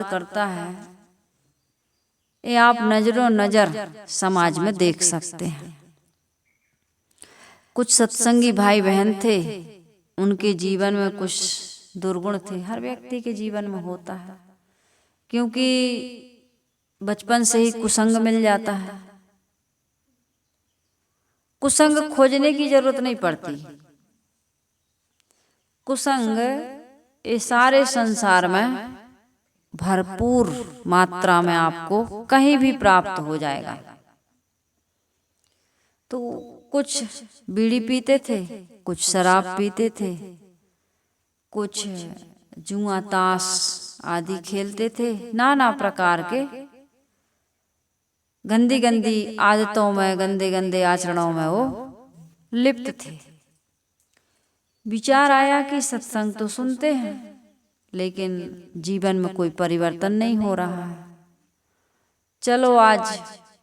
करता है, ये आप नजरों नजर समाज में देख सकते हैं। कुछ सत्संगी भाई बहन थे, उनके जीवन में कुछ दुर्गुण थे। हर व्यक्ति के जीवन में होता है, क्योंकि बचपन से ही कुसंग मिल जाता है। कुसंग खोजने की जरूरत नहीं पड़ती। कुसंग इस सारे संसार में भरपूर मात्रा में आपको कहीं भी प्राप्त हो जाएगा। तो कुछ बीड़ी पीते थे, कुछ शराब पीते थे, कुछ जुआ ताश आदि खेलते थे। नाना प्रकार के गंदी गंदी आदतों में, गंदे गंदे आचरणों में वो लिप्त थे। विचार आया कि सत्संग तो सुनते हैं, लेकिन जीवन में कोई परिवर्तन नहीं हो रहा है। चलो आज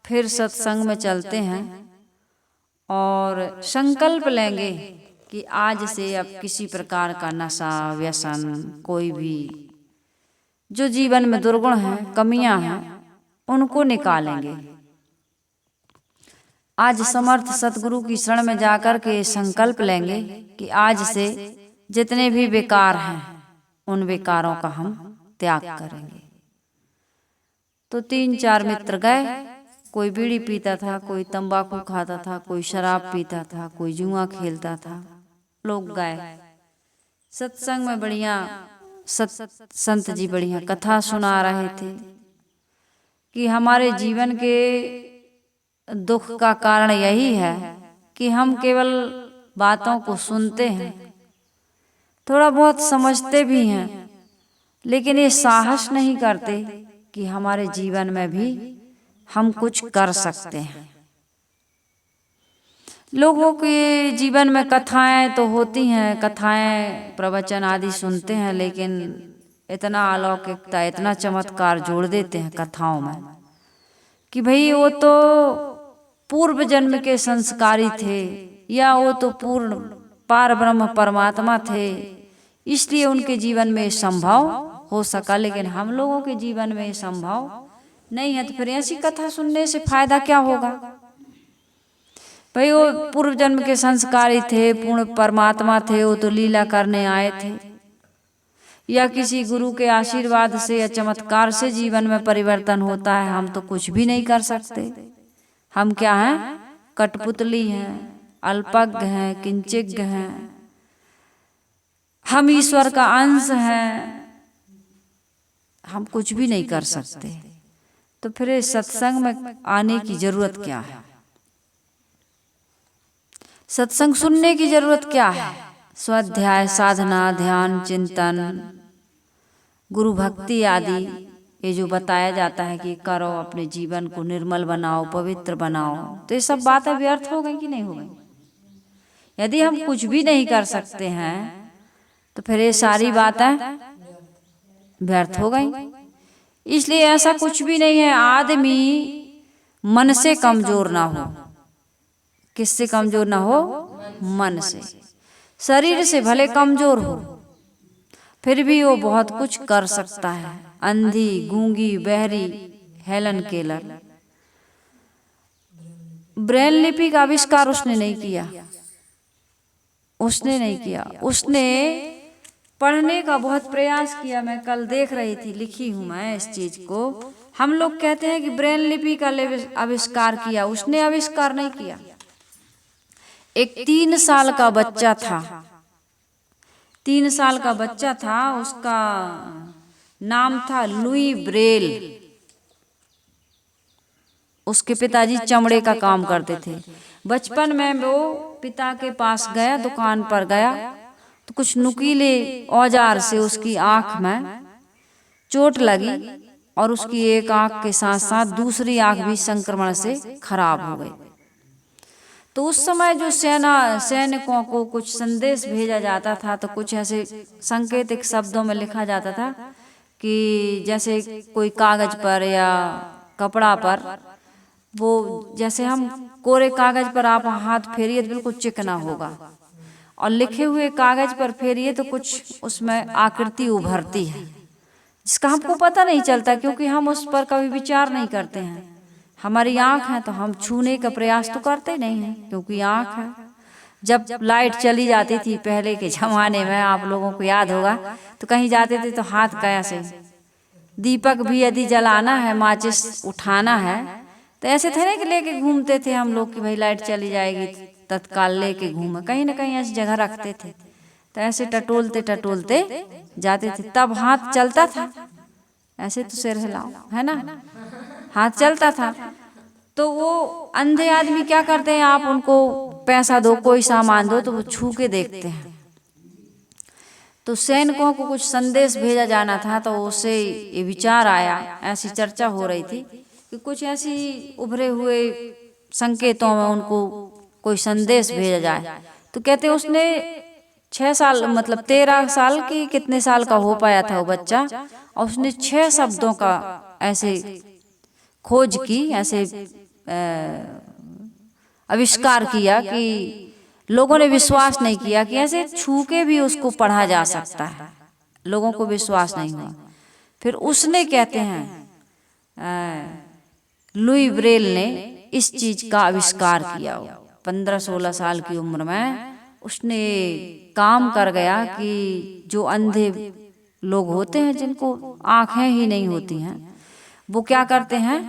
फिर सत्संग में चलते हैं और संकल्प लेंगे कि आज से अब किसी प्रकार का नशा, व्यसन, कोई भी जो जीवन में दुर्गुण है, कमियां हैं, उनको निकालेंगे। आज समर्थ सतगुरु की शरण में जाकर के संकल्प लेंगे कि आज से जितने भी विकार हैं, उन विकारों का हम त्याग करेंगे। तो 3-4 मित्र गए। कोई बीड़ी पीता था, कोई तंबाकू खाता था, कोई शराब पीता था, कोई जुआ खेलता था। लोग गए सत्संग में। बढ़िया संत जी बढ़िया कथा सुना रहे थे कि हमारे जीवन के दुख का कारण यही है कि हम केवल बातों को सुनते हैं, थोड़ा बहुत समझते भी हैं, लेकिन ये साहस नहीं करते कि हमारे जीवन में भी हम कुछ कर सकते हैं। लोगों के जीवन में कथाएं तो होती हैं, कथाएं प्रवचन आदि सुनते हैं, लेकिन इतना अलौकिकता, इतना चमत्कार जोड़ देते हैं कथाओं में कि भाई वो तो पूर्व जन्म के संस्कारी थे, या वो तो पूर्ण पार ब्रह्म परमात्मा थे, इसलिए उनके जीवन में संभव हो सका, लेकिन हम लोगों के जीवन में संभव नहीं है। तो फिर ऐसी कथा सुनने से फायदा क्या होगा? भाई वो पूर्व जन्म के संस्कारी थे, पूर्ण परमात्मा थे, वो तो लीला करने आए थे, या किसी गुरु के आशीर्वाद से या चमत्कार से जीवन में परिवर्तन होता है। हम तो कुछ भी नहीं कर सकते। हम क्या हैं? कठपुतली हैं, अल्पज्ञ हैं, किंचिज्ञ हैं। हम ईश्वर का अंश हैं, हम कुछ भी नहीं कर सकते। तो फिर सत्संग में आने की जरूरत क्या है? सत्संग सुनने की जरूरत क्या है? स्वाध्याय, साधना, ध्यान, चिंतन, गुरु भक्ति आदि ये जो बताया जाता है कि करो, अपने जीवन को निर्मल बनाओ, पवित्र बनाओ, तो ये सब बातें व्यर्थ हो गई कि नहीं हो गई? यदि हम कुछ भी नहीं कर सकते हैं तो फिर ये सारी बातें व्यर्थ हो गई। इसलिए ऐसा कुछ भी नहीं है आदमी मन से कमजोर ना हो। किससे कमजोर ना हो? मन से। शरीर से भले कमजोर हो, फिर भी वो बहुत कुछ कर सकता है। अंधी, गूंगी, बहरी, हेलन केलर। ब्रेन लिपि का आविष्कार उसने नहीं किया, उसने नहीं किया। उसने पढ़ने का बहुत प्रयास किया। मैं कल देख रही थी, लिखी हूं मैं इस चीज को। हम लोग कहते हैं कि ब्रेन लिपि का आविष्कार किया, उसने आविष्कार नहीं किया। एक 3 साल का बच्चा था, 3 साल का बच्चा था, उसका नाम था लुई ब्रेल। उसके पिताजी चमड़े का काम करते थे। बचपन में वो पिता के पास गया, दुकान पर गया, तो कुछ नुकीले औजार से उसकी आंख में चोट लगी और उसकी एक आंख के साथ साथ दूसरी आंख भी संक्रमण से खराब हो गई। तो उस समय जो सैनिकों को कुछ संदेश भेजा जाता था, तो कुछ ऐसे सांकेतिक शब्दों में लिखा जाता था कि जैसे कोई कागज पर या कपड़ा पर, वो जैसे हम कोरे कागज पर आप हाथ फेरिए तो बिल्कुल चिकना होगा, और लिखे हुए कागज पर फेरिए तो कुछ उसमें आकृति उभरती है। जिसका हमको पता नहीं चलता, क्योंकि हम उस पर कभी विचार नहीं करते हैं। हमारी आंख है तो हम छूने का प्रयास तो करते नहीं हैं, क्योंकि आंख है। जब लाइट चली जाती थी पहले के जमाने में, आप लोगों को याद होगा, तो कहीं जाते थे तो हाथ का ऐसे, दीपक भी यदि जलाना है, माचिस उठाना है, तो ऐसे थे ना कि लेके घूमते थे हम लोग कि भाई लाइट चली जाएगी तत्काल लेके घूमे, कहीं ना कहीं ऐसी जगह रखते थे। तो ऐसे टटोलते टटोलते जाते थे, तब हाथ चलता था। ऐसे तो सिर हिलाओ, है ना, हाथ चलता था। तो वो अंधे आदमी क्या करते हैं, आप उनको पैसा दो, कोई सामान दो, तो वो छू के देखते हैं। तो सैनिकों को कुछ संदेश भेजा जाना था, तो उससे ये विचार आया, ऐसी चर्चा हो रही थी कि कुछ ऐसी उभरे हुए संकेतों में उनको कोई संदेश भेजा जाए। तो कहते उसने 6 साल, मतलब 13 साल की कितने साल का हो पाया था वो बच्चा, और उसने 6 शब्दों का ऐसे खोज की, ऐसे आविष्कार किया कि लोगों ने विश्वास नहीं किया कि ऐसे छू के भी उसको पढ़ा जा सकता है। लोगों को विश्वास नहीं हुआ। फिर उसने, कहते हैं लुई ब्रेल ने इस चीज का आविष्कार किया। 15-16 साल की उम्र में उसने काम कर गया कि जो अंधे लोग होते हैं, जिनको आंखें ही नहीं होती हैं, वो क्या करते हैं,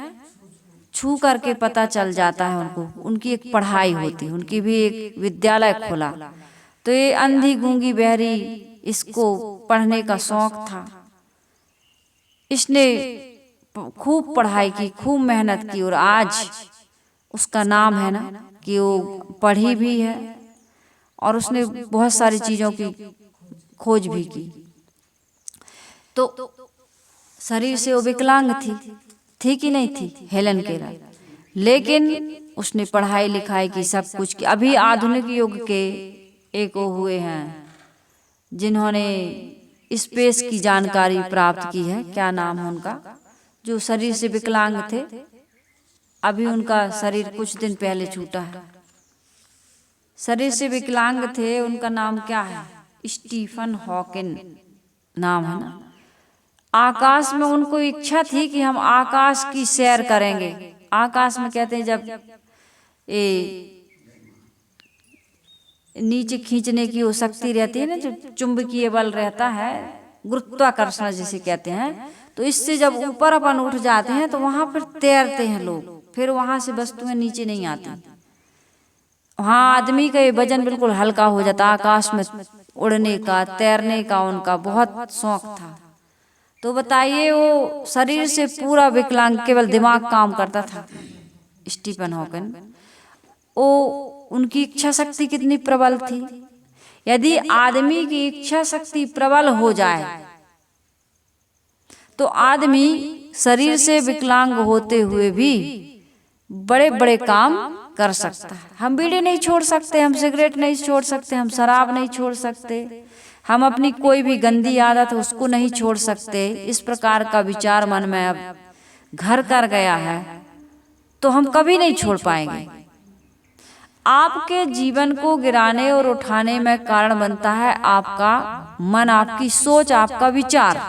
छू करके पता चल जाता है उनको। उनकी एक पढ़ाई होती है, उनकी भी एक विद्यालय खुला। तो ये अंधी गूंगी बहरी, इसको पढ़ने का शौक था। इसने खूब पढ़ाई की, खूब मेहनत की, और आज उसका नाम है ना कि वो पढ़ी भी है, और उसने बहुत सारी चीजों की खोज भी की। तो शरीर से वो विकलांग थी कि नहीं थी, हेलन केलर, लेकिन उसने पढ़ाई लिखाई की, सब कुछ की। अभी आधुनिक युग के एक वो हुए हैं जिन्होंने स्पेस की जानकारी प्राप्त की है, क्या नाम है उनका, जो शरीर से विकलांग थे, अभी उनका शरीर कुछ दिन पहले छूटा है। शरीर से विकलांग थे, उनका नाम क्या है, स्टीफन हॉकिन नाम है ना। आकाश में उनको इच्छा थी कि हम आकाश की सैर करेंगे। आकाश में कहते हैं जब ये नीचे खींचने की वो शक्ति रहती है ना, जो चुंबकीय बल रहता है, गुरुत्वाकर्षण जिसे कहते हैं, तो इससे जब ऊपर अपन उठ जाते हैं तो वहां पर तैरते हैं लोग, फिर वहां से वस्तुएं नीचे नहीं आती। वहां आदमी का ये वजन बिल्कुल हल्का हो जाता। आकाश में उड़ने का, तैरने का उनका बहुत शौक था। तो बताइए, वो शरीर से पूरा विकलांग, केवल दिमाग काम करता था, स्टीफन हॉकिन। वो उनकी इच्छा शक्ति कितनी प्रबल थी। यदि आदमी की इच्छा शक्ति प्रबल हो जाए तो आदमी शरीर से विकलांग होते हुए भी बड़े बड़े काम कर सकता है। हम बीड़ी नहीं छोड़ सकते, हम सिगरेट नहीं छोड़ सकते, हम शराब नहीं छोड़ सकते, हम अपनी कोई भी गंदी आदत है उसको नहीं छोड़ सकते। इस प्रकार का विचार मन में अब घर कर गया है तो हम कभी नहीं छोड़ पाएंगे। आपके जीवन को गिराने और उठाने में कारण बनता है आपका मन, आपकी सोच, आपका विचार।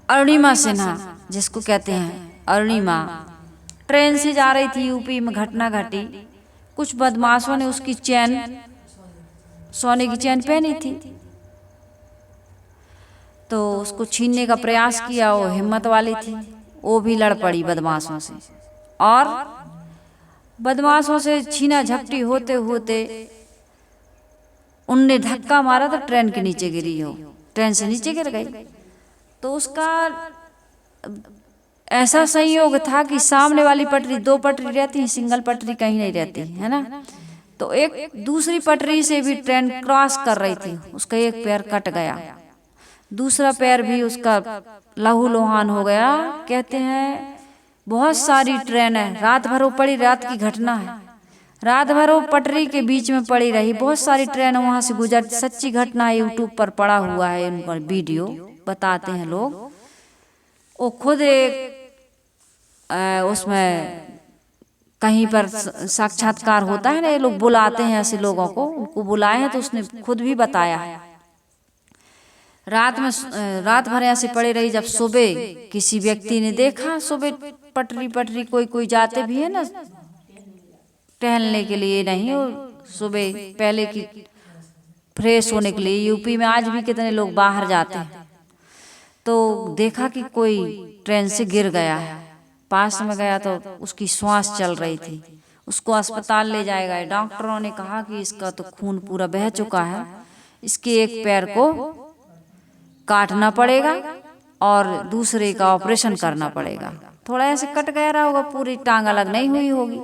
अरुणिमा सिन्हा जिसको कहते हैं, अरुणिमा ट्रेन से जा रही थी, यूपी में घटना घटी। कुछ बदमाशों ने उसकी चैन, सोने की चैन पहनी थी, तो उसको छीनने का प्रयास किया। वो हिम्मत वाली थी, वो भी लड़ पड़ी बदमाशों से, और बदमाशों से छीना झपटी होते होते उनने धक्का मारा तो ट्रेन के नीचे गिरी। हो ट्रेन से नीचे गिर गई। तो उसका ऐसा संयोग था कि सामने वाली पटरी, 2 पटरी रहती है, सिंगल पटरी कहीं नहीं रहती है ना। तो एक दूसरी पटरी से भी ट्रेन क्रॉस कर रही थी, उसका एक पैर कट गया, दूसरा पैर भी उसका लहूलुहान हो गया। कहते हैं बहुत सारी ट्रेनें रात भर वो पड़ी, रात की घटना है, रात भर वो पटरी के बीच में पड़ी रही, बहुत सारी ट्रेन वहां से गुजर, सच्ची घटना है, यूट्यूब पर पड़ा हुआ है, उनका वीडियो बताते हैं लोग। वो खुद एक उसमें कहीं पर साक्षात्कार होता है ना, ये लोग बुलाते हैं ऐसे लोगों को, उनको बुलाए हैं, तो उसने खुद भी बताया है। रात भर ऐसे पड़े रही। जब सुबह किसी व्यक्ति ने देखा, सुबह पटरी पटरी कोई जाते भी है ना टहलने के लिए, नहीं हो सुबह पहले की फ्रेश होने के लिए, यूपी में आज भी कितने लोग बाहर जाते हैं, तो देखा कि कोई ट्रेन से गिर गया है। पास में गया तो उसकी श्वास चल रही थी, उसको अस्पताल ले जाए गए। डॉक्टरों ने कहा कि इसका तो खून पूरा बह चुका है, इसके एक पैर को काटना पड़ेगा और दूसरे का ऑपरेशन करना पड़ेगा। थोड़ा ऐसे कट गया रहा होगा, पूरी टांग अलग नहीं हुई होगी।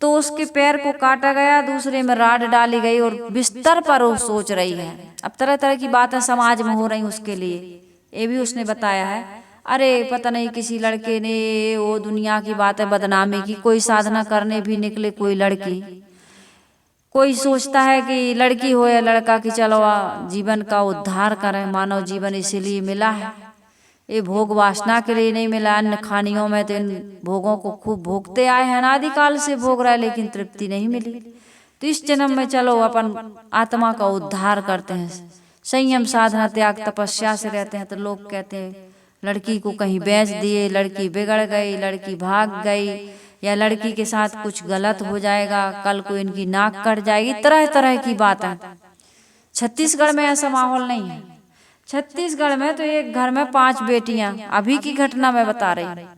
तो उसके पैर को काटा गया, दूसरे में राड डाली गई और बिस्तर पर वो सोच रही है। अब तरह तरह की बातें समाज में हो रही उसके लिए, ये भी उसने बताया है। अरे पता नहीं किसी लड़के ने वो दुनिया की बातें बदनामी की, कोई साधना करने भी निकले कोई लड़की, कोई सोचता है कि लड़की हो या लड़का कि चलो जीवन का उद्धार करें। मानव जीवन इसीलिए मिला है, ये भोग वासना के लिए नहीं मिला। अन्य खानियों में तो इन भोगों को खूब भोगते आए हैं, अनादिकाल से भोग रहा है, लेकिन तृप्ति नहीं मिली। तो इस जन्म में चलो अपन आत्मा का उद्धार करते हैं, संयम साधना त्याग तपस्या से रहते हैं। तो लोग कहते हैं लड़की को कहीं बेच दिए, लड़की बिगड़ गई, लड़की भाग गई, या लड़की के साथ कुछ गलत हो जाएगा, कल को इनकी नाक कट जाएगी, तरह तरह की बातें। छत्तीसगढ़ में ऐसा माहौल नहीं है। छत्तीसगढ़ में तो एक घर में 5 बेटियां, अभी की घटना मैं बता रही हूँ।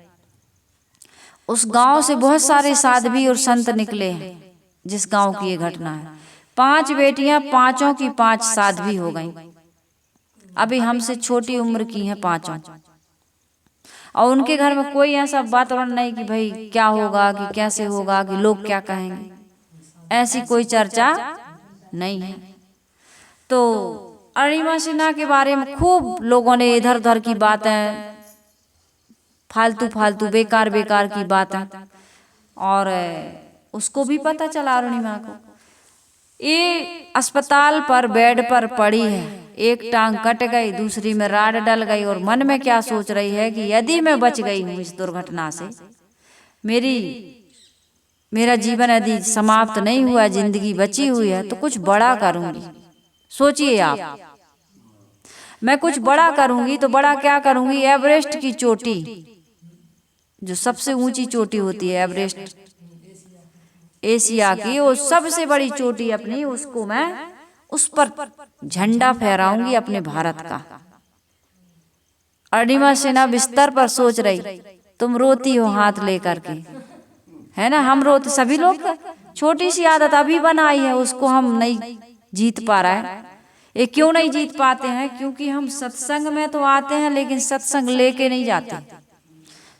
उस गांव से बहुत सारे साध्वी और संत निकले हैं, जिस गांव की ये घटना है। 5 बेटियां, 5ओं की 5 साध्वी हो गई। अभी हमसे छोटी उम्र की हैं 5ओं, और उनके घर में कोई ऐसा वातावरण नहीं कि भाई क्या होगा, कि कैसे होगा, कि लोग क्या कहेंगे, ऐसी कोई चर्चा नहीं है। तो अरुणिमा सिन्हा के बारे में खूब लोगों ने इधर उधर की बातें, फालतू फालतू बेकार बेकार की बातें, और उसको भी पता चला अरुणिमा को। ये अस्पताल पर बेड पर पड़ी है, एक टांग कट गई, दूसरी में राड डल गई, और मन में क्या सोच रही है कि यदि मैं बच गई हूँ इस दुर्घटना से, मेरा जीवन यदि समाप्त नहीं हुआ, जिंदगी बची हुई है, तो कुछ बड़ा करूंगी। सोचिए आप, मैं कुछ बड़ा करूंगी तो बड़ा क्या करूंगी? एवरेस्ट की चोटी, जो सबसे ऊंची चोटी होती है एवरेस्ट, एशिया की वो सबसे बड़ी चोटी अपनी, उसको मैं उस पर झंडा फहराऊंगी अपने भारत का। अरुणिमा सिन्हा बिस्तर पर सोच रही, तुम रोती हो हाथ लेकर के, है ना, हम रोते, सभी लोग। छोटी सी आदत अभी बनाई है, उसको हम नहीं जीत पा रहा है। ये क्यों नहीं जीत पाते हैं? क्योंकि हम सत्संग में तो आते हैं, लेकिन सत्संग लेके नहीं जाते।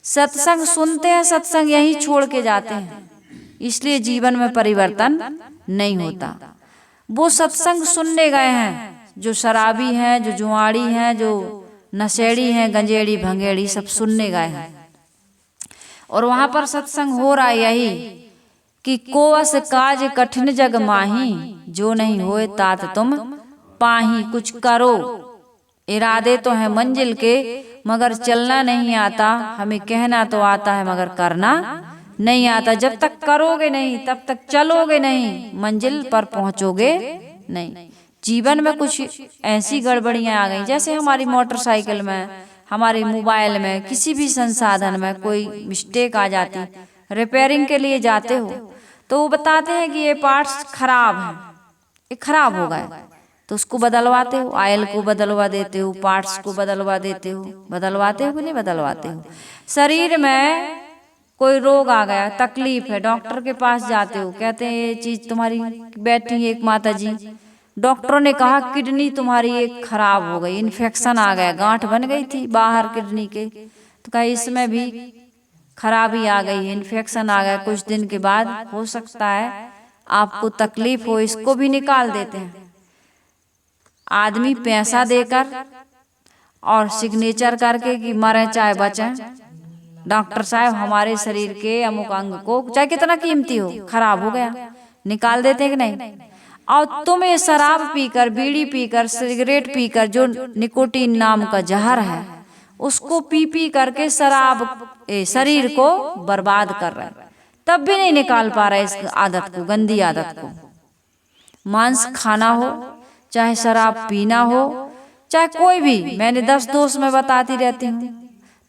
सत्संग सुनते हैं, सत्संग यहीं छोड़ के जाते हैं, इसलिए जीवन में परिवर्तन नहीं होता। वो सत्संग सुनने गए हैं जो शराबी हैं, जो जुआड़ी हैं, जो नशेड़ी हैं, गंजेड़ी भंगेड़ी, सब सुनने गए हैं। और वहां पर सत्संग हो रहा है यही कि कोस काज कठिन जग माही, जो नहीं होए तात तुम पाही। कुछ करो, इरादे तो है मंजिल के, मगर चलना नहीं आता। हमें कहना तो आता है मगर करना नहीं आता। जब तक करोगे नहीं, तब तक चलोगे नहीं, मंजिल पर पहुंचोगे नहीं। जीवन में कुछ ऐसी गड़बड़ियां आ गई, जैसे हमारी मोटरसाइकिल में, हमारे मोबाइल में, किसी भी संसाधन में कोई मिस्टेक आ जाती, रिपेयरिंग के लिए जाते हो तो वो बताते हैं कि ये पार्ट्स खराब है, ये खराब हो गए, तो उसको बदलवाते हो, ऑयल को बदलवा देते हो, पार्ट्स को बदलवा देते हो। बदलवाते हो कि नहीं बदलवाते हो? शरीर में कोई रोग आ गया, तकलीफ है, डॉक्टर के पास जाते हो, कहते हैं ये चीज तुम्हारी, बैठी एक माता जी, डॉक्टरों ने कहा किडनी तुम्हारी एक खराब हो गई, इन्फेक्शन आ गया, गांठ बन गई थी बाहर किडनी के, तो कहा इसमें भी खराबी आ गई, इन्फेक्शन आ गया, कुछ दिन के बाद हो सकता है आपको तकलीफ हो, इसको भी निकाल देते हैं। आदमी पैसा देकर और सिग्नेचर करके कि मरे चाहे बचे, डॉक्टर साहब हमारे शरीर के अमुक अंग को, चाहे कितना कीमती हो, खराब हो गया, निकाल देते कि नहीं? और तुम ये शराब पीकर, बीड़ी पीकर, सिगरेट पीकर, जो निकोटीन नाम का जहर है, उसको पी पी करके शरीर को बर्बाद कर रहे हैं, तब भी नहीं निकाल पा रहे इस आदत को, गंदी आदत को। मांस खाना हो, चाहे शराब पीना हो, चाहे कोई भी, मैंने 10 दोष मैं बताती रहती हूँ,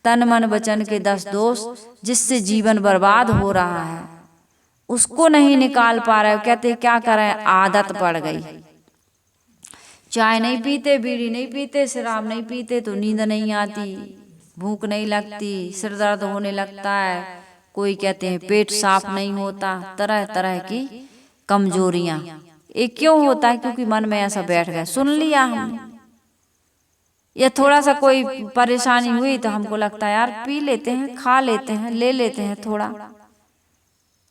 तन मन वचन के 10 दोष जिससे जीवन बर्बाद हो रहा है, उसको नहीं निकाल पा रहे। कहते क्या करें, आदत पड़ गई। चाय नहीं पीते, बीड़ी नहीं पीते, शराब नहीं पीते तो नींद नहीं आती, भूख नहीं लगती, सिर दर्द होने लगता है, कोई कहते हैं पेट साफ नहीं होता, तरह तरह की कमजोरियां। ये क्यों होता है? क्योंकि मन में ऐसा बैठ गया, सुन लिया हमने। या थोड़ा सा कोई परेशानी हुई तो हमको लगता है यार पी लेते हैं, खा लेते हैं, ले लेते हैं थोड़ा,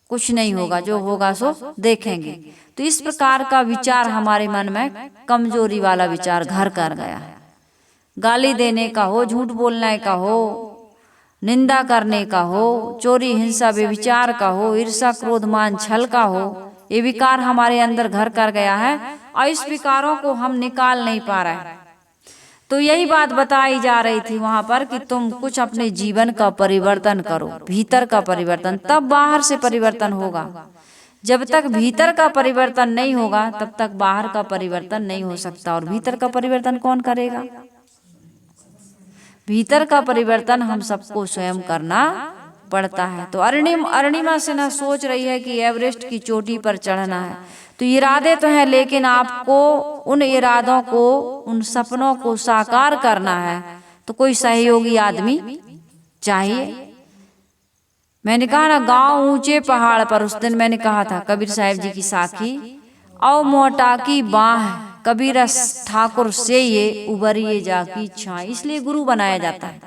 कुछ नहीं होगा, जो होगा सो देखेंगे। तो इस प्रकार का विचार हमारे मन में, कमजोरी वाला विचार घर कर गया है। गाली देने का हो, झूठ बोलने का हो, निंदा करने का हो, चोरी हिंसा व्यभिचार का हो, ईर्षा क्रोध मान छल का हो, ये विकार हमारे अंदर घर कर गया है और इस विकारों को हम निकाल नहीं पा रहे। तो यही बात बताई जा रही थी वहां पर कि तुम कुछ अपने जीवन का परिवर्तन करो, भीतर का परिवर्तन, तब बाहर से परिवर्तन होगा। जब तक भीतर का परिवर्तन नहीं होगा तब तक बाहर का परिवर्तन नहीं हो सकता। और भीतर का परिवर्तन कौन करेगा? भीतर का परिवर्तन हम सबको स्वयं करना पड़ता है। तो अरुणिमा सिन्हा सोच रही है कि एवरेस्ट की चोटी पर चढ़ना है, तो इरादे तो हैं, लेकिन आपको उन इरादों को, उन सपनों को साकार करना है तो कोई सहयोगी आदमी चाहिए। मैंने कहा ना, गांव ऊंचे पहाड़ पर, उस दिन मैंने कहा था कबीर साहब जी की साखी, औ मोटा की बाह कबीर ठाकुर से ये उबरिए जाकी छाई। इसलिए गुरु बनाया जाता है,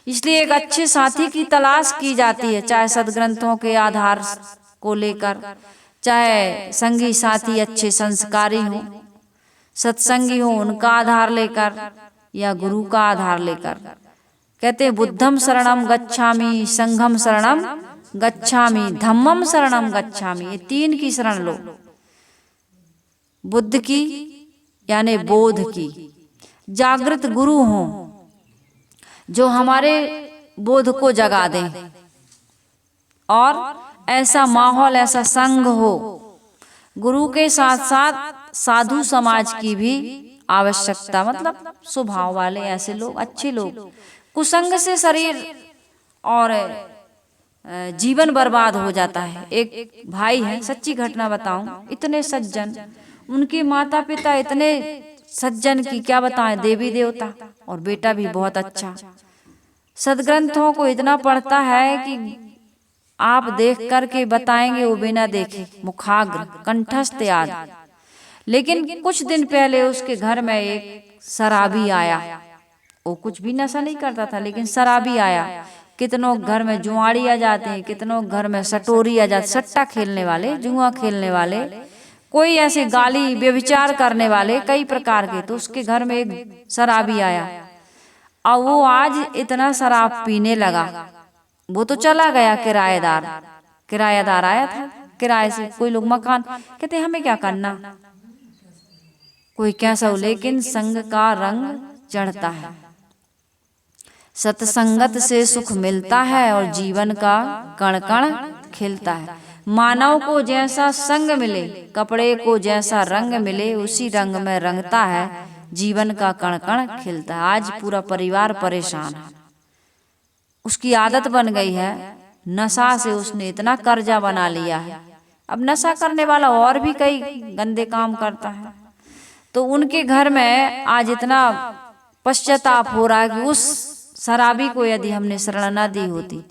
इसलिए एक अच्छे साथी की तलाश की जाती है, चाहे सदग्रंथों के आधार को लेकर, चाहे संगी साथी अच्छे संस्कारी हो, सत्संगी हो, उनका आधार लेकर, या गुरु का आधार लेकर। कहते हैं बुद्धम शरणम गच्छामि, संघम शरणम गच्छामि, धम्मम शरणम गच्छामि। ये 3 की शरण लो, बुद्ध की यानी बोध की, जागृत गुरु हो जो हमारे बोध को जगा दें, और ऐसा माहौल, ऐसा संग हो। गुरु के साथ साथ साधु समाज की भी आवश्यकता, मतलब स्वभाव वाले ऐसे लोग, अच्छे लोग। कुसंग से शरीर और जीवन बर्बाद हो जाता है। एक भाई है, सच्ची घटना बताऊं, इतने सज्जन, उनके माता पिता इतने सज्जन की क्या बताएं, देवी देवता, और बेटा भी बहुत अच्छा, सदग्रंथों को इतना पढ़ता है कि आप देख करके बताएंगे वो बिना देखे, मुखाग्र, कंठस्थ याद। लेकिन कुछ दिन पहले उसके घर में एक शराबी आया, वो कुछ भी नशा नहीं करता था, लेकिन शराबी आया। कितनों घर में जुआड़ी आ जाते हैं, कितनों घर में सटोरी आ जाते, सट्टा खेलने वाले, जुआ खेलने वाले, कोई ऐसे गाली व्यभिचार करने वाले, कई प्रकार के। तो उसके घर में एक शराबी आया और वो आज इतना शराब पीने लगा। वो तो चला गया, किराएदार आया था किराए से, कोई लोग मकान, कहते हमें क्या करना, कोई कैसा हो, लेकिन संग का रंग चढ़ता है, सत्संगत से सुख मिलता है और जीवन का कण कण खिलता है। मानव को जैसा संग मिले, कपड़े को जैसा रंग मिले, उसी रंग में रंगता है, जीवन का कण कण खिलता है। आज पूरा परिवार परेशान है, उसकी आदत बन गई है, नशा से उसने इतना कर्जा बना लिया है। अब नशा करने वाला और भी कई गंदे काम करता है। तो उनके घर में आज इतना पश्चाताप हो रहा है कि उस शराबी को यदि हमने शरण न दी होती।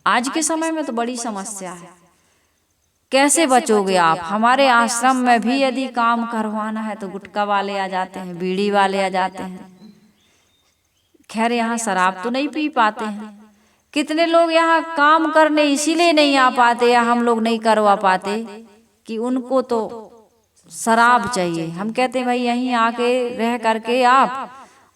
आज के समय में तो बड़ी समस्या है, कैसे बचोगे आप? हमारे आश्रम में भी यदि काम करवाना है तो गुटखा वाले आ जाते हैं, बीड़ी वाले आ जाते हैं। खैर यहाँ शराब तो नहीं पी पाते हैं। कितने लोग यहाँ काम करने इसीलिए नहीं आ पाते या हम लोग नहीं करवा पाते कि उनको तो शराब चाहिए। हम कहते हैं भाई यहीं आके रह करके आप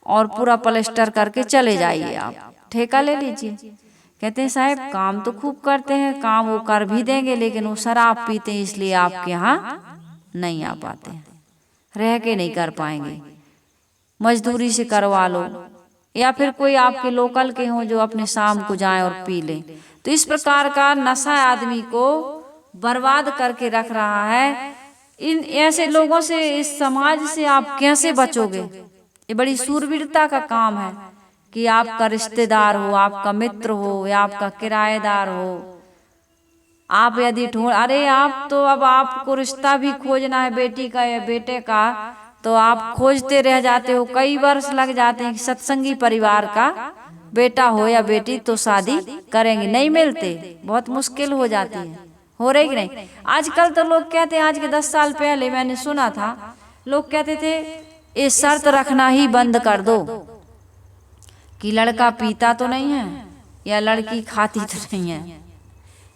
और पूरा प्लास्टर करके चले जाइए, आप ठेका ले लीजिए। कहते हैं साहब काम तो खूब करते हैं, काम वो कर भी देंगे, लेकिन वो शराब पीते हैं इसलिए आपके यहाँ नहीं आ पाते हैं, रह के नहीं कर पाएंगे, मजदूरी से करवा लो, या फिर कोई आपके लोकल के हों जो अपने शाम को जाएं और पी लें। तो इस प्रकार का नशा आदमी को बर्बाद करके रख रहा है। इन ऐसे लोगों से, इस समाज से आप कैसे बचोगे? ये बड़ी सूरवीरता का काम है कि आपका रिश्तेदार हो, आपका मित्र हो या आपका किराएदार हो, आप यदि ढूंढ, अरे आप तो अब आपको रिश्ता भी खोजना है बेटी का या बेटे का, तो आप खोजते रह जाते हो, कई वर्ष लग जाते हैं कि सत्संगी परिवार का बेटा हो या बेटी तो शादी करेंगे, नहीं मिलते, बहुत मुश्किल हो जाती है। हो रही कि नहीं? आजकल तो लोग कहते हैं, आज के 10 साल पहले मैंने सुना था, लोग कहते थे ये शर्त रखना ही बंद कर दो कि लड़का पीता तो नहीं है या लड़की खाती तो नहीं है,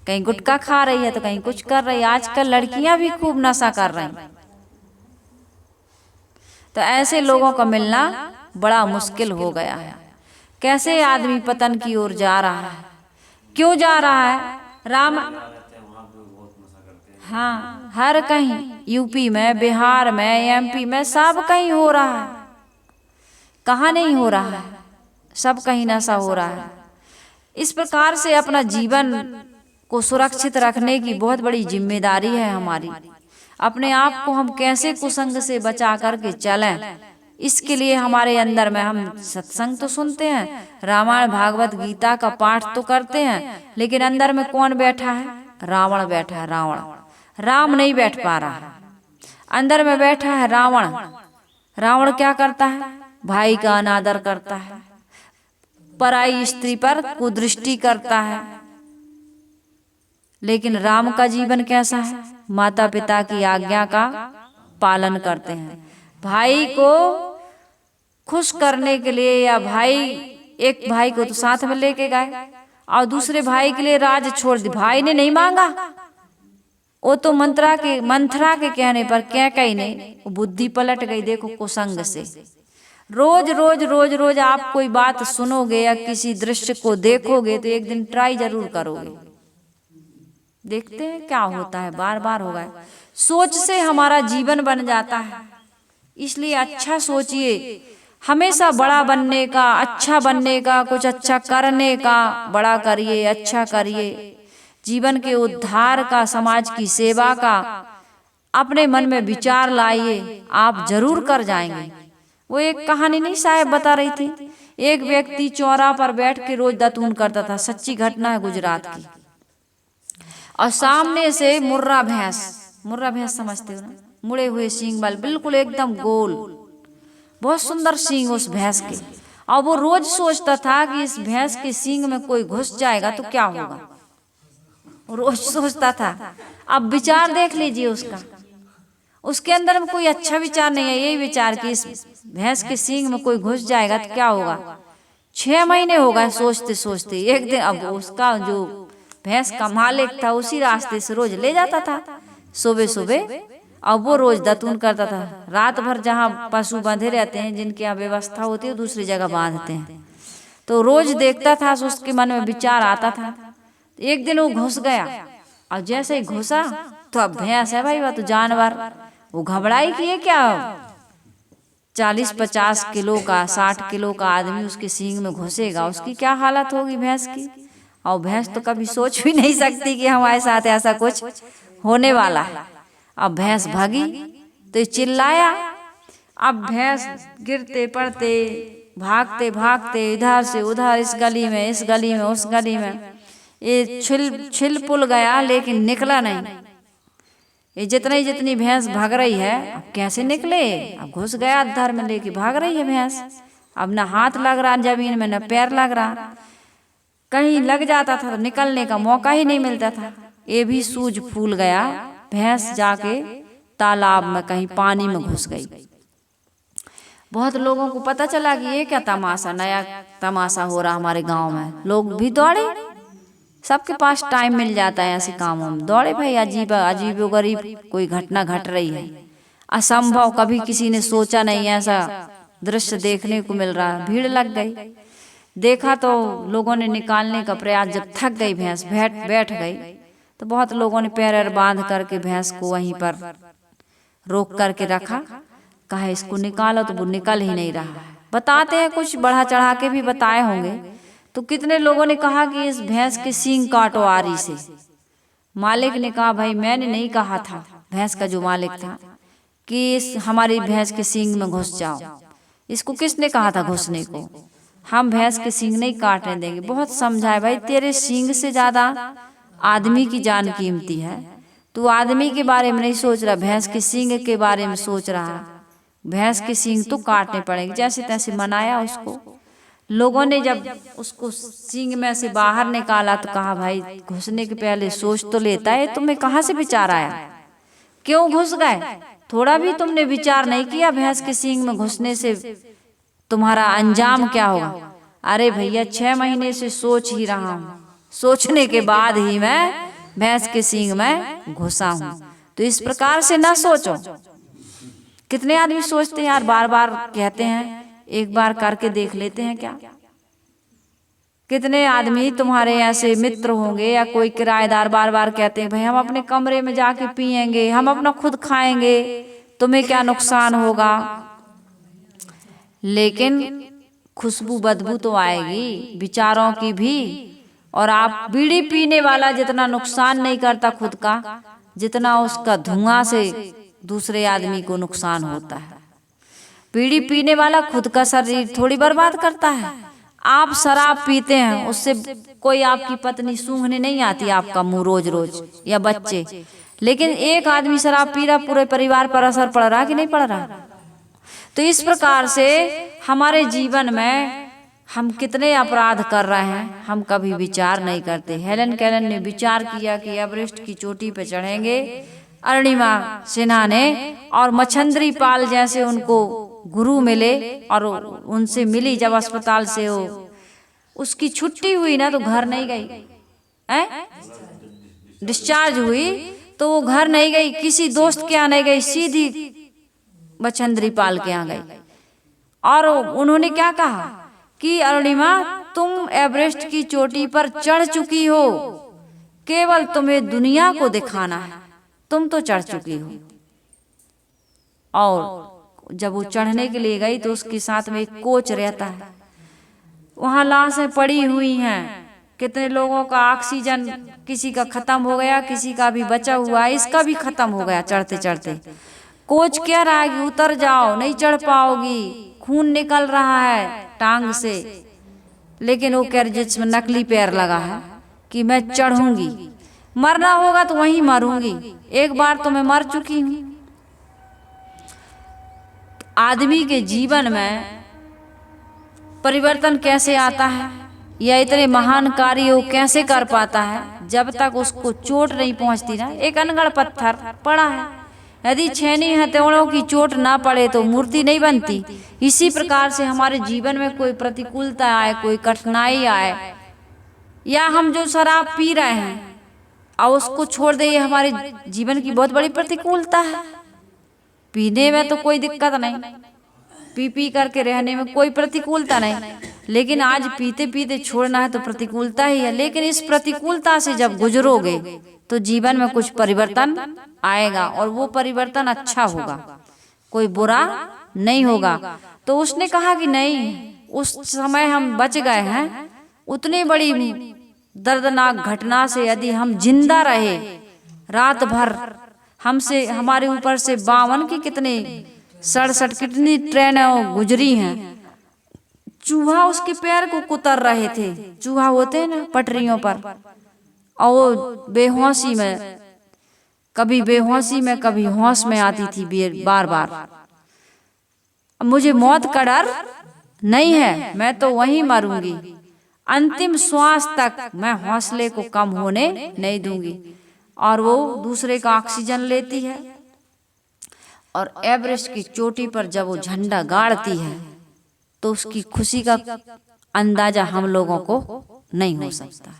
कहीं गुटखा खा रही है तो कहीं कुछ कर रही है। आजकल लड़कियां भी खूब नशा कर रही हैं, तो ऐसे लोगों का मिलना बड़ा मुश्किल हो गया है। कैसे आदमी पतन की ओर जा रहा है, क्यों जा रहा है? राम, हाँ, हर कहीं यूपी में, बिहार में, एमपी में, सब कहीं हो रहा है। कहाँ नहीं हो रहा है? सब कहीं नशा हो रहा है। इस प्रकार से अपना जीवन को सुरक्षित रखने की बहुत बड़ी जिम्मेदारी है हमारी। अपने आप को हम कैसे कुसंग से बचा करके चलें, इसके लिए हमारे अंदर में, हम सत्संग तो सुनते हैं, रामायण भागवत गीता का पाठ तो करते हैं, लेकिन अंदर में कौन बैठा है? रावण बैठा है। राम नहीं बैठ पा रहा है, अंदर में बैठा है रावण। रावण क्या करता है? भाई का अनादर करता है, पराई स्त्री पर कुदृष्टि करता है। लेकिन राम का जीवन कैसा है? माता पिता की आज्ञा का पालन करते हैं। भाई को खुश करने के लिए, या भाई, एक भाई को तो साथ में लेके गए और दूसरे भाई के लिए राज छोड़ दी। भाई ने नहीं मांगा, वो तो मंथरा के कहने पर कैकई ने बुद्धि पलट गई। देखो कुसंग से रोज रोज रोज रोज आप कोई बात सुनोगे या किसी दृश्य को देखोगे तो एक दिन ट्राई जरूर करोगे। देखते हैं क्या होता है, बार बार होगा। सोच से हमारा जीवन बन जाता है, इसलिए अच्छा सोचिए, हमेशा बड़ा बनने का, अच्छा बनने का, कुछ अच्छा करने का, बड़ा करिए, अच्छा करिए, जीवन के उद्धार का, समाज की सेवा का अपने मन में विचार लाइए, आप जरूर कर जाएंगे। वो एक कहानी नहीं साहब बता रही थी, एक व्यक्ति चौरा पर बैठ के रोज दातून करता था, सच्ची घटना है गुजरात की, और सामने से मुर्रा भैंस समझते हो ना, मुड़े हुए सींग वाले, बिल्कुल एकदम गोल, बहुत सुंदर सींग उस भैंस के। और वो रोज सोचता था कि इस भैंस के सींग में कोई घुस जाएगा तो क्या होगा, रोज सोचता था। अब विचार देख लीजिए उसका, उसके अंदर में कोई अच्छा विचार नहीं है, यही विचार कि इस भैंस के सींग में कोई घुस जाएगा तो क्या होगा। 6 महीने हो गए सोचते सोचते। एक दिन अब उसका जो भैंस का मालिक था उसी रास्ते से रोज ले जाता था सुबह सुबह, अब वो रोज दातून करता था। रात भर जहाँ पशु बंधे रहते हैं, जिनकी यहाँ व्यवस्था होती है, दूसरी जगह बांधते हैं, तो रोज देखता था, उसके मन में विचार आता था। एक दिन वो घुस गया, और जैसे ही घुसा तो अब भैंस है भाई, वह तो जानवर, वो घबराई कि ये क्या 40-50 किलो का, 60 किलो का आदमी उसके सींग में घुसेगा, उसकी क्या हालत होगी भैंस की। और भैंस तो कभी सोच भी नहीं सकती कि हमारे साथ ऐसा कुछ होने वाला है। अब भैंस भागी तो चिल्लाया। अब भैंस गिरते पड़ते, भागते भागते, इधर से उधर, इस गली में, इस गली में, उस गली में, ये छिल पुल गया लेकिन निकला नहीं। ये जितनी भैंस भाग रही है, अब कैसे निकले, अब घुस गया धर में लेके भाग रही है भैंस। अब न हाथ लग रहा जमीन में, न पैर लग रहा, कहीं लग जाता था तो निकलने का मौका ही नहीं मिलता था। ये भी सूझ फूल गया, भैंस जाके तालाब में कहीं पानी में घुस गई। बहुत लोगों को पता चला कि ये क्या तमाशा, नया तमाशा हो रहा हमारे गांव में। लोग भी दौड़े, सबके पास टाइम मिल जाता है ऐसे कामों में, दौड़े भाई, अजीब गरीब कोई घटना घट रही है, असंभव, कभी किसी ने सोचा नहीं ऐसा दृश्य देखने को मिल रहा। भीड़ लग गई, देखा तो लोगों ने निकालने का प्रयास, जब थक गई भैंस, बैठ गई, तो बहुत लोगों ने पैर बांध करके भैंस को वहीं पर रोक करके रखा, कहा इसको निकालो, तो वो निकल ही नहीं रहा। बताते हैं, कुछ बढ़ा चढ़ा के भी बताए होंगे, तो कितने लोगों ने कहा कि इस भैंस के सींग काटो आरी से। मालिक ने कहा भाई मैंने नहीं कहा था, भैंस का जो मालिक था, कि इस हमारी भैंस के सींग में घुस जाओ, इसको किसने कहा था घुसने को? हम भैंस के सींग नहीं काटने देंगे। बहुत समझाए भाई, तेरे सींग से ज्यादा आदमी की जान कीमती है। तू आदमी के बारे में नहीं सोच रहा, भैंस के सींग के बारे में सोच रहा है। भैंस के सींग तो काटने पड़ेंगे। जैसे तैसे मनाया उसको लोगों ने। जब उसको सींग में से बाहर निकाला तो कहा भाई घुसने के पहले सोच तो लेता है, तुम्हें कहाँ से विचार आया, क्यों घुस गए? थोड़ा भी तुमने विचार नहीं किया भैंस के सींग में घुसने से तुम्हारा अंजाम क्या होगा? अरे भैया 6 महीने से सोच ही रहा हूँ, सोचने के बाद ही मैं भैंस के सींग में घुसा हूँ। तो इस प्रकार से ना सोचो। कितने आदमी सोचते हैं यार, बार बार कहते हैं, एक बार करके देख लेते हैं क्या? कितने आदमी तुम्हारे ऐसे मित्र होंगे या कोई किराएदार बार बार कहते हैं भाई हम अपने कमरे में जाके पिएंगे, हम अपना खुद खाएंगे, तुम्हें क्या नुकसान होगा? लेकिन खुशबू बदबू तो आएगी विचारों की भी। और आप बीड़ी पीने वाला जितना नुकसान नहीं करता खुद का, जितना उसका धुआं से दूसरे आदमी को नुकसान होता है। बीड़ी पीने वाला खुद का शरीर थोड़ी बर्बाद करता है। आप शराब पीते हैं, उससे कोई आपकी पत्नी सूंघने नहीं आती आपका मुंह रोज रोज, या बच्चे। लेकिन एक आदमी शराब पी रहा, पूरे परिवार पर असर पड़ रहा कि नहीं पड़ रहा? तो इस प्रकार से हमारे जीवन में हम कितने अपराध कर रहे हैं, हम कभी विचार नहीं करते। हेलन केलन ने विचार किया कि एवरेस्ट की चोटी पे चढ़ेंगे। अरुणिमा सिन्हा ने और मच्छंद्री पाल जैसे उनको गुरु मिले, और उनसे मिली जब अस्पताल से वो उसकी छुट्टी हुई ना, तो घर नहीं गई, डिस्चार्ज हुई तो वो घर नहीं गई, किसी दोस्त के यहाँ नहीं गई, सीधी मच्छंद्री पाल के यहाँ गई। और उन्होंने क्या कहा कि अरुणिमा तुम एवरेस्ट की चोटी पर चढ़ चुकी हो, केवल तुम्हें दुनिया को दिखाना है, तुम तो चढ़ चुकी हो। और जब वो चढ़ने के लिए गई तो उसके साथ में एक कोच रहता है। वहां लाशें पड़ी हुई हैं, कितने लोगों का ऑक्सीजन किसी का खत्म हो गया, किसी का भी बचा हुआ है, इसका भी खत्म हो गया चढ़ते चढ़ते। कोच कह रहा है कि उतर जाओ, नहीं चढ़ पाओगी, खून निकल रहा है टांग से। लेकिन वो कह रही जिसमें नकली पैर लगा है कि मैं चढ़ूंगी, मरना होगा तो वहीं मरूंगी, एक बार तो मैं मर चुकी हूं। आदमी के जीवन में परिवर्तन कैसे आता है, या इतने महान कार्य वो कैसे कर पाता है, जब तक उसको चोट नहीं पहुंचती ना। एक अनगढ़ पत्थर पड़ा है, यदि छेनी हथौड़ों की चोट ना पड़े तो मूर्ति नहीं बनती। इसी प्रकार से हमारे जीवन में कोई प्रतिकूलता आए, कोई कठिनाई आए, या हम जो शराब पी रहे हैं और उसको छोड़ दे, ये हमारे जीवन की बहुत बड़ी प्रतिकूलता है। पीने में तो कोई दिक्कत नहीं, पी पी करके रहने में कोई प्रतिकूलता नहीं, लेकिन आज पीते पीते छोड़ना है तो प्रतिकूलता ही है। लेकिन इस प्रतिकूलता से जब गुजरोगे तो जीवन में कुछ परिवर्तन आएगा, और वो परिवर्तन अच्छा होगा, कोई बुरा नहीं होगा। तो उसने कहा कि नहीं, उस समय हम बच गए हैं, उतनी बड़ी दर्दनाक घटना से यदि हम जिंदा रहे, रात भर हमसे हमारे ऊपर से 52 की कितने 67 कितनी ट्रेनें गुजरी हैं, चूहा उसके पैर को कुतर रहे थे, चूहा होते हैं ना पटरियों पर, और वो बेहोशी में, कभी बेहोशी में कभी होश में आती थी बार बार। मुझे मौत का डर नहीं है, मैं तो वहीं मरूंगी, अंतिम श्वास तक मैं हौसले को कम होने नहीं दूंगी। और वो दूसरे का ऑक्सीजन लेती है, और एवरेस्ट की चोटी पर जब वो झंडा गाड़ती है तो उसकी खुशी का अंदाजा हम लोगों को नहीं हो सकता है।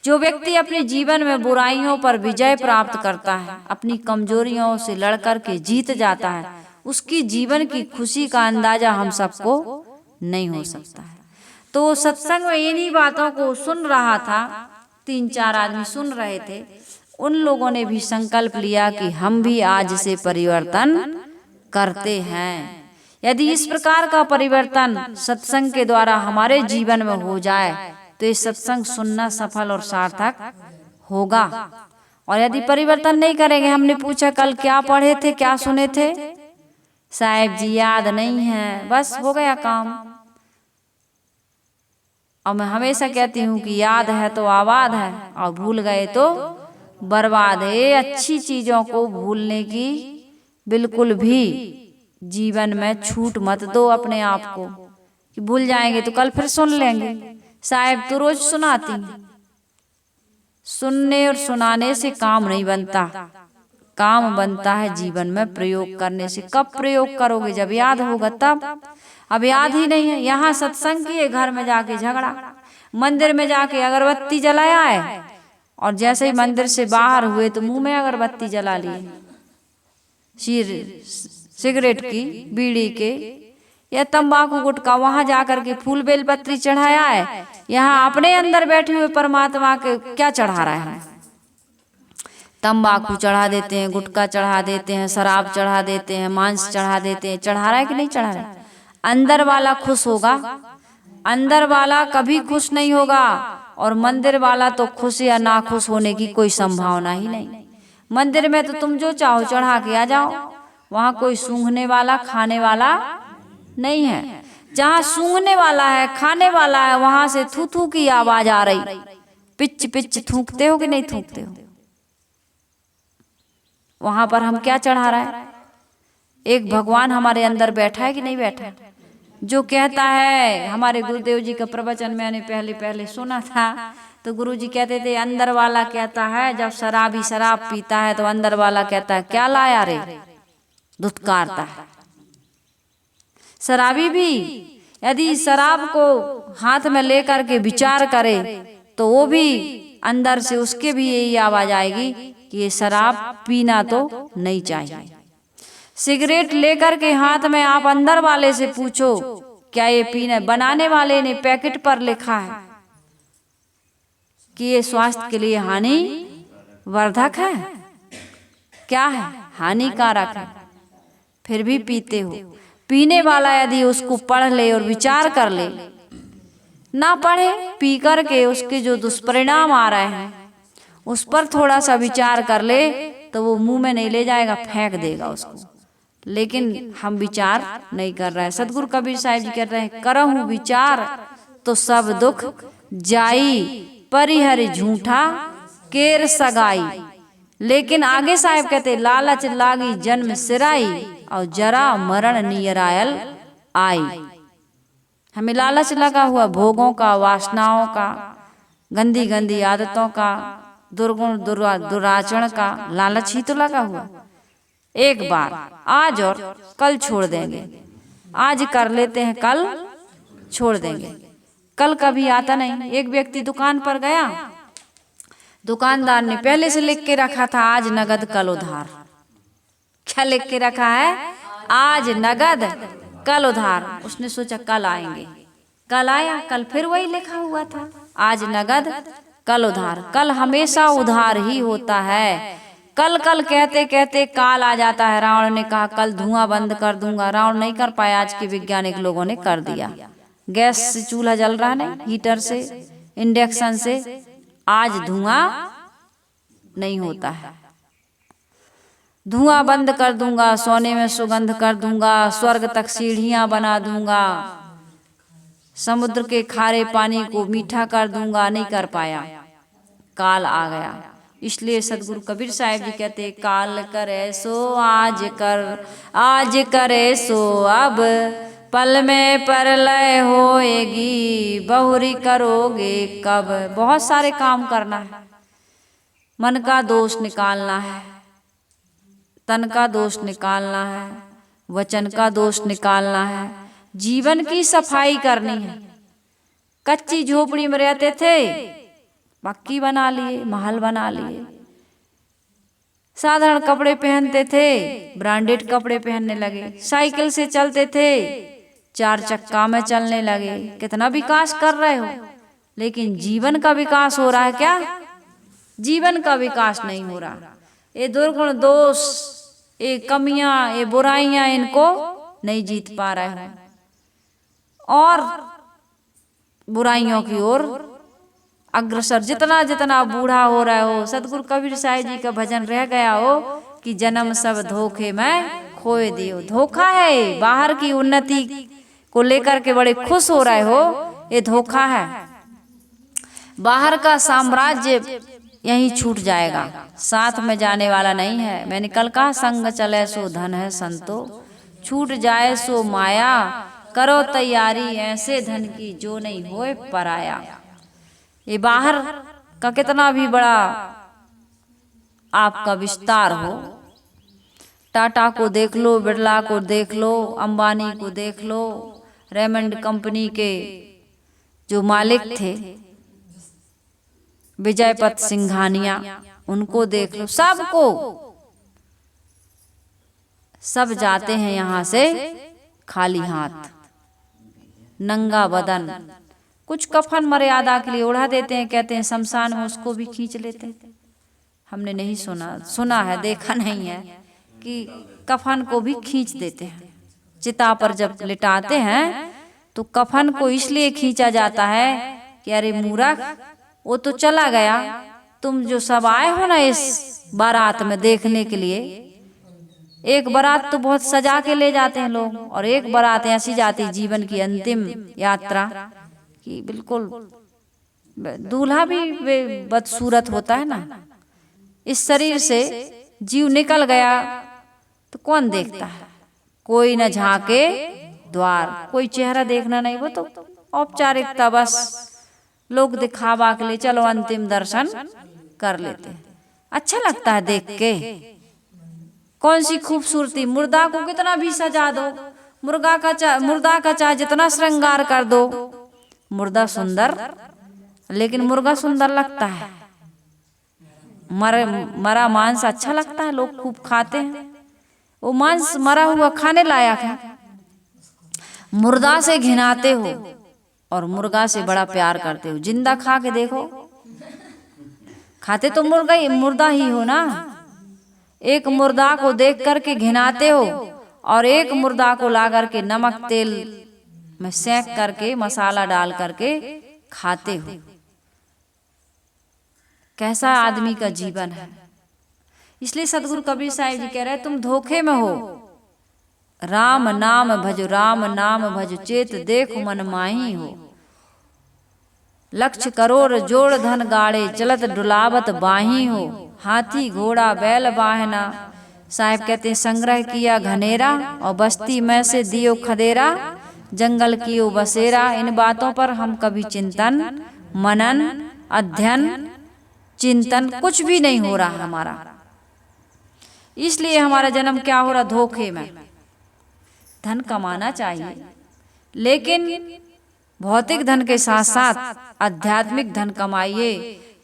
जो व्यक्ति अपने जीवन में बुराइयों पर विजय प्राप्त करता है, अपनी कमजोरियों से लड़कर के जीत जाता है, उसकी जीवन की खुशी का अंदाजा हम सबको नहीं हो सकता है। तो सत्संग में इन्हीं बातों को सुन रहा था, 3-4 आदमी सुन रहे थे। उन लोगों ने भी संकल्प लिया कि हम भी आज से परिवर्तन करते हैं। यदि इस प्रकार का परिवर्तन सत्संग के द्वारा हमारे जीवन में हो जाए तो ये सत्संग सुनना सफल और सार्थक होगा। और यदि परिवर्तन नहीं करेंगे, हमने पूछा कल क्या पढ़े थे, क्या सुने थे, साहेब जी याद नहीं है, बस हो गया काम। और मैं हमेशा कहती हूँ कि याद है तो आबाद है, और भूल गए तो बर्बाद है। अच्छी चीजों को भूलने की बिल्कुल भी जीवन में छूट मत दो अपने आप को, कि भूल जाएंगे तो कल फिर सुन लेंगे। साहेब तो रोज सुनाती, सुनने और सुनाने से काम नहीं बनता, काम बनता है जीवन में प्रयोग करने से। कब प्रयोग करोगे? जब याद होगा तब। अब याद ही नहीं है। यहाँ सत्संग किए, घर में जाके झगड़ा, मंदिर में जाके अगरबत्ती जलाया है, और जैसे ही मंदिर से बाहर हुए तो मुंह में अगरबत्ती जला लिए, सिगरेट की, बीड़ी के या तंबाकू गुटखा। वहां जाकर के फूल बेलपत्री चढ़ाया है, यहाँ अपने अंदर बैठे हुए परमात्मा के क्या चढ़ा रहा है? तंबाकू चढ़ा देते हैं, गुटखा चढ़ा देते हैं, शराब चढ़ा देते हैं, मांस चढ़ा देते हैं। चढ़ा रहा है कि नहीं चढ़ा रहा है? अंदर वाला खुश होगा? अंदर वाला कभी खुश नहीं होगा, और मंदिर वाला तो खुश या ना खुश होने की कोई संभावना ही नहीं। मंदिर में तो तुम जो चाहो चढ़ा के आ जाओ, वहां कोई सूंघने वाला, खाने वाला नहीं है। जहाँ सूंघने वाला है, खाने वाला है, वहां से थू थू की आवाज आ रही। पिच पिच थूकते हो कि नहीं थूकते हो? वहां पर हम क्या चढ़ा रहे हैं? एक भगवान हमारे अंदर बैठा है कि नहीं बैठा? जो कहता है, हमारे गुरुदेव जी का प्रवचन मैंने पहले सुना था, तो गुरु जी कहते थे, अंदर वाला कहता है, जब शराबी शराब पीता है तो अंदर वाला कहता है, क्या लाया रे? धुतकारता है। शराबी भी यदि शराब को हाथ में लेकर के विचार करे तो वो भी अंदर से उसके भी यही आवाज आएगी कि ये शराब पीना तो नहीं चाहिए। सिगरेट लेकर के हाथ में आप अंदर वाले से पूछो, क्या ये पीना? बनाने वाले ने पैकेट पर लिखा है कि ये स्वास्थ्य के लिए हानिवर्धक है, क्या है? हानिकारक है, फिर भी पीते हो। पीने वाला यदि उसको पढ़ ले और विचार कर ले, ना पढ़े, पी कर के उसके जो दुष्परिणाम आ रहे हैं उस पर थोड़ा सा विचार कर ले, तो वो मुंह में नहीं ले जाएगा, फेंक देगा उसको। लेकिन हम विचार नहीं कर रहे हैं। सदगुरु कबीर साहिब जी कह रहे हैं, करहु विचार तो सब दुख जाई, परिहर झूठा केर सगाई। लेकिन आगे साहिब कहते, लालच लागी जन्म सिराई, और जरा मरण नियरायल आई। हमें लालच लगा हुआ भोगों का, वासनाओं का, गंदी गंदी आदतों का, दुर्गुण दुराचरण का लालच ही तो लगा हुआ। एक बार आज और कल छोड़ देंगे, आज कर लेते हैं, कल छोड़ देंगे। कल कभी आता नहीं। एक व्यक्ति दुकान पर गया, दुकानदार ने पहले से लिख के रखा था, आज नगद कल उधार। क्या लिख के रखा है? आज नगद कल उधार। उसने सोचा कल आएंगे, कल आया, कल फिर वही लिखा हुआ था, आज नगद कल उधार। कल हमेशा उधार ही होता है। कल कल कहते कहते काल आ जाता है। रावण ने कहा कल धुआं बंद कर दूंगा, रावण नहीं कर पाया, आज के वैज्ञानिक लोगों ने कर दिया। गैस से चूल्हा जल रहा नहीं, हीटर से, इंडक्शन से, आज धुआं नहीं होता है। धुआं बंद कर दूंगा, सोने में सुगंध कर दूंगा, स्वर्ग तक सीढ़ियां बना दूंगा, समुद्र के खारे पानी को मीठा कर दूंगा, नहीं कर पाया, काल आ गया। इसलिए सदगुरु कबीर साहिब जी कहते, काल करे सो आज कर, आज करे सो अब, पल में परलय होएगी, बहुरी करोगे कब। बहुत सारे काम करना है। मन का दोष निकालना है, तन का दोष निकालना है, वचन का दोष निकालना है, जीवन की सफाई करनी है। कच्ची झोपड़ी में रहते थे, पक्की बना लिए, महल बना लिए। साधारण कपड़े पहनते थे, ब्रांडेड कपड़े पहनने लगे। साइकिल से चलते थे, 4 चक्का में चलने लगे। कितना विकास कर रहे हो, लेकिन जीवन का विकास हो रहा है क्या? जीवन का विकास नहीं हो रहा। ये दुर्गुण दोष, ये कमियां, ये बुराइयां, इनको नहीं जीत पा रहे हैं और बुराइयों की ओर अग्रसर जितना जितना बूढ़ा हो रहा हो। सदगुरु कबीर साहिब जी का भजन रह गया हो कि जन्म सब धोखे में खोए दियो। धोखा है, बाहर की उन्नति को लेकर के बड़े खुश हो रहे हो, ये धोखा है। बाहर का साम्राज्य यहीं छूट जाएगा, साथ में जाने वाला नहीं है। मैंने कल कहा संग चले सो धन है संतो, छूट जाए सो माया, करो तैयारी ऐसे धन की जो नहीं होए पराया। ये बाहर का कितना भी बड़ा आपका विस्तार हो, टाटा को देख लो, बिरला को देख लो, अंबानी को देख लो, रेमंड कंपनी के जो मालिक थे विजयपत सिंघानिया, उनको देख लो, सबको, सब जाते हैं यहाँ से खाली हाथ, नंगा बदन। कुछ कफन मर्यादा के लिए उड़ा देते हैं, कहते हैं शमशान में उसको भी खींच लेते हैं। हमने नहीं सुना है, देखा नहीं है कि कफन को भी खींच देते हैं। चिता पर जब लिटाते हैं तो कफन को इसलिए खींचा जाता है कि अरे मूर्ख, वो तो चला गया, तुम जो सब आए हो ना इस बारात में देखने के लिए, एक बारात तो बहुत सजा के ले जाते हैं लोग, और एक बारात ऐसी जाती जीवन की अंतिम यात्रा कि बिल्कुल दूल्हा भी बदसूरत होता है ना। इस शरीर से जीव निकल गया तो कौन देखता है, कोई न झांके द्वार, कोई चेहरा देखना नहीं, वो तो औपचारिकता, बस लोग दिखावा के लिए चलो अंतिम दर्शन कर लेते हैं। अच्छा लगता है देख के, कौन सी खूबसूरती, मुर्दा को कितना भी सजा दो, मुर्दा का चाहे जितना श्रृंगार कर दो, मुर्दा सुंदर, लेकिन मुर्गा सुंदर लगता है। मरा मांस अच्छा लगता है, लोग खूब खाते हैं, वो मांस मरा हुआ खाने लायक है। मुर्दा से घिनाते हो और मुर्गा से बड़ा प्यार करते हो। जिंदा खा के देखो, खाते तो मुर्दा ही हो ना। एक मुर्दा को देख करके घिनाते हो और एक मुर्दा को ला करके नमक तेल में सेंक करके मसाला डाल करके खाते हो। कैसा आदमी का जीवन है। इसलिए सदगुरु कबीर साहिब जी कह रहे हैं तुम धोखे में हो। राम नाम भजो, राम नाम भजो, चेत देखो मन माही हो। लक्ष्य करोड़ जोड़ धन गाड़े, चलत डुलावत बाही हो। हाथी घोड़ा बैल वाहना, साहिब कहते संग्रह किया घनेरा, और बस्ती में से दियो खदेरा, जंगल कियो बसेरा। इन बातों पर हम कभी चिंतन मनन अध्ययन चिंतन कुछ भी नहीं हो रहा हमारा। इसलिए हमारा जन्म क्या हो रहा, धोखे में। धन कमाना चाहिए, लेकिन भौतिक धन के साथ साथ आध्यात्मिक धन कमाइए।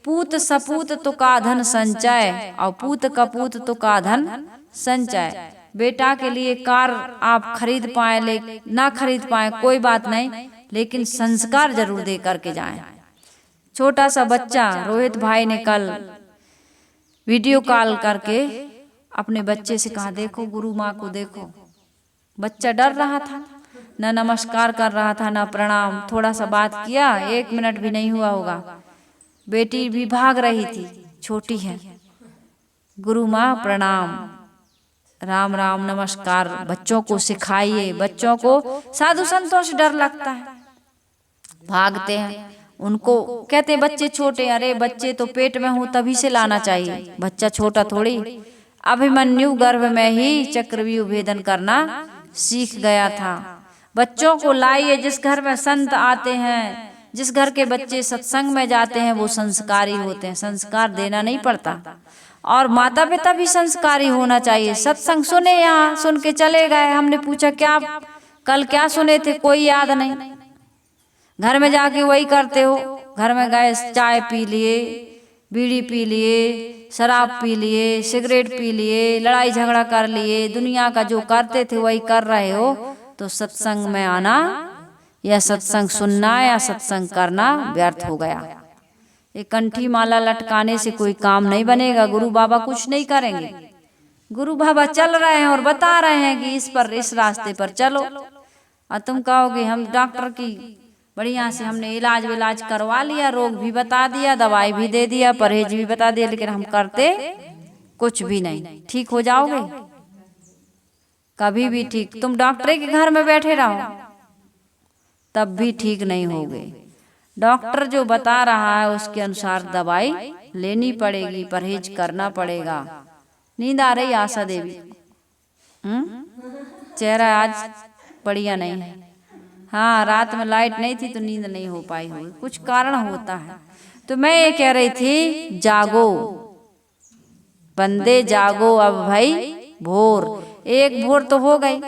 पूत सपूत तो का धन संचय, और पूत कपूत तो का धन संचय। बेटा के लिए कार आप खरीद पाए ना खरीद पाए कोई बात नहीं, लेकिन संस्कार जरूर दे करके जाएं। छोटा सा बच्चा, रोहित भाई ने कल वीडियो कॉल करके अपने बच्चे से कहा देखो गुरु माँ को देखो। बच्चा डर रहा था, न नमस्कार कर रहा था न प्रणाम। थोड़ा सा बात किया, 1 मिनट भी नहीं हुआ होगा, बेटी भी भाग रही थी, छोटी है, गुरु माँ प्रणाम, राम राम नमस्कार। बच्चों को सिखाइए। बच्चों को साधु संतों से डर लगता है, भागते हैं। उनको कहते हैं बच्चे छोटे, अरे बच्चे तो पेट में हो तभी से लाना चाहिए, बच्चा छोटा थोड़ी। अभिमन्यु गर्भ में ही चक्रव्यूह भेदन करना सीख गया था। बच्चों को लाइए, जिस घर में संत आते हैं, जिस घर के बच्चे सत्संग में जाते हैं वो संस्कारी होते हैं। संस्कार देना नहीं पड़ता, और माता पिता भी संस्कारी होना चाहिए। सत्संग सुने, यहाँ सुन के चले गए, हमने पूछा क्या कल क्या सुने थे, कोई याद नहीं। घर में जाके वही करते हो, घर में गए चाय पी लिए, बीड़ी पी लिए, शराब पी लिए, सिगरेट पी लिए, लड़ाई झगड़ा कर लिए, दुनिया का जो करते थे वही कर रहे हो। तो सत्संग में आना या सत्संग सुनना या सत्संग करना व्यर्थ हो गया। एक कंठी माला लटकाने से कोई काम नहीं बनेगा। गुरु बाबा कुछ नहीं करेंगे। गुरु बाबा चल रहे हैं और बता रहे हैं कि इस रास्ते पर चलो, और तुम कहोगे हम डॉक्टर की बढ़िया से हमने इलाज करवा लिया, रोग भी बता दिया, दवाई भी दे दिया, परहेज भी बता दिया, लेकिन हम करते कुछ भी नहीं। ठीक हो जाओगे? कभी भी ठीक। तुम डॉक्टर के घर में बैठे रहो तब भी ठीक नहीं होगे। डॉक्टर जो बता रहा है उसके अनुसार दवाई लेनी पड़ेगी, परहेज करना पड़ेगा। नींद आ रही आशा देवी? चेहरा आज बढ़िया नहीं है। हाँ, रात में लाइट नहीं थी तो नींद नहीं हो पाई होगी, कुछ कारण होता है। तो मैं ये कह रही थी, जागो बंदे जागो अब भाई भोर। एक भोर तो हो गई,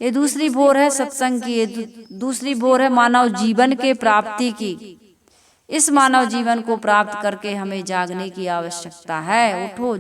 ये दूसरी भोर है सत्संग की, ये दूसरी भोर है मानव जीवन के प्राप्ति की। इस मानव जीवन को प्राप्त करके हमें जागने की आवश्यकता है। उठो,